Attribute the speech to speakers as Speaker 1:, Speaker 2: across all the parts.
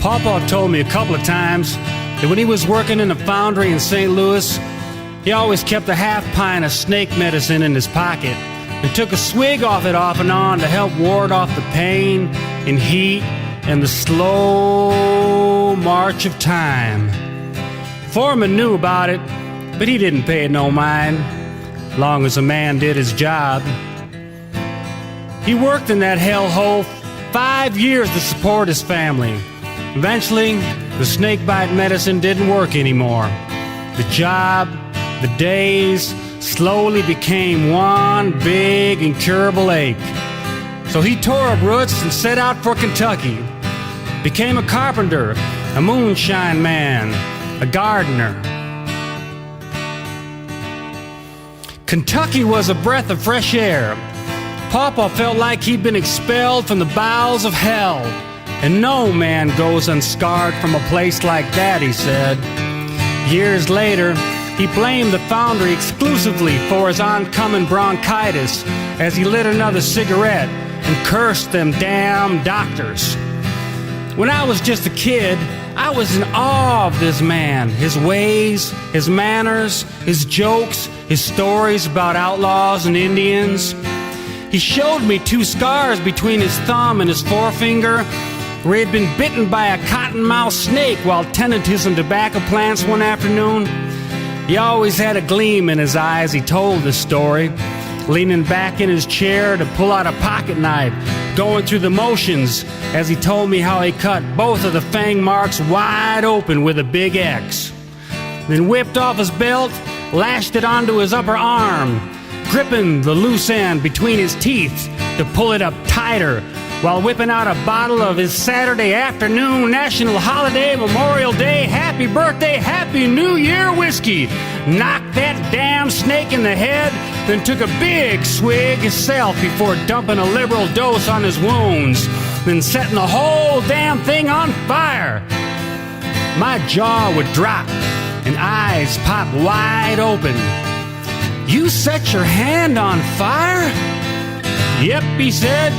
Speaker 1: Pawpaw told me a couple of times that when he was working in a foundry in St. Louis, he always kept a half pint of snake medicine in his pocket and took a swig off it off and on to help ward off the pain and heat and the slow march of time. Foreman knew about it, but he didn't pay it no mind, long as a man did his job. He worked in that hellhole 5 years to support his family. Eventually, the snakebite medicine didn't work anymore. The job, the days, slowly became one big incurable ache. So he tore up roots and set out for Kentucky. Became a carpenter, a moonshine man, a gardener. Kentucky was a breath of fresh air. Pawpaw felt like he'd been expelled from the bowels of hell. And no man goes unscarred from a place like that, he said. Years later, he blamed the foundry exclusively for his oncoming bronchitis as he lit another cigarette and cursed them damn doctors. When I was just a kid, I was in awe of this man, his ways, his manners, his jokes, his stories about outlaws and Indians. He showed me 2 scars between his thumb and his forefinger where he had been bitten by a cottonmouth snake while tending to some tobacco plants one afternoon. He always had a gleam in his eye as he told this story, leaning back in his chair to pull out a pocket knife, going through the motions as he told me how he cut both of the fang marks wide open with a big X. Then whipped off his belt, lashed it onto his upper arm, gripping the loose end between his teeth to pull it up tighter, while whipping out a bottle of his Saturday afternoon national holiday, Memorial Day, Happy Birthday, Happy New Year whiskey. Knocked that damn snake in the head, then took a big swig himself before dumping a liberal dose on his wounds, then setting the whole damn thing on fire. My jaw would drop and eyes pop wide open. "You set your hand on fire?" "Yep," he said.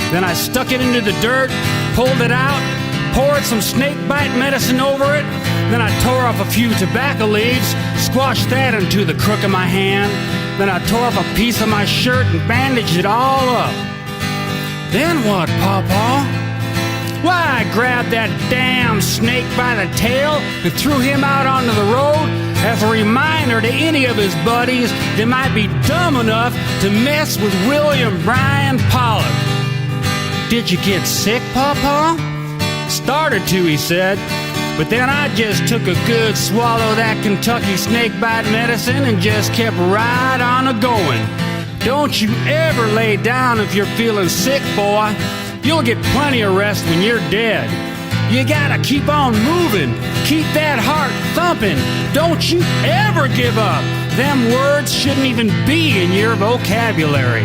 Speaker 1: Then I stuck it into the dirt, pulled it out, poured some snakebite medicine over it. Then I tore off a few tobacco leaves, squashed that into the crook of my hand. Then I tore off a piece of my shirt and bandaged it all up. Then what, Pawpaw? Why, I grabbed that damn snake by the tail and threw him out onto the road as a reminder to any of his buddies that might be dumb enough to mess with William Bryan Pollock. "Did you get sick, Pawpaw?" "Started to," he said, "but then I just took a good swallow of that Kentucky snakebite medicine and just kept right on a-going. Don't you ever lay down if you're feeling sick, boy. You'll get plenty of rest when you're dead. You gotta keep on moving, keep that heart thumping. Don't you ever give up. Them words shouldn't even be in your vocabulary."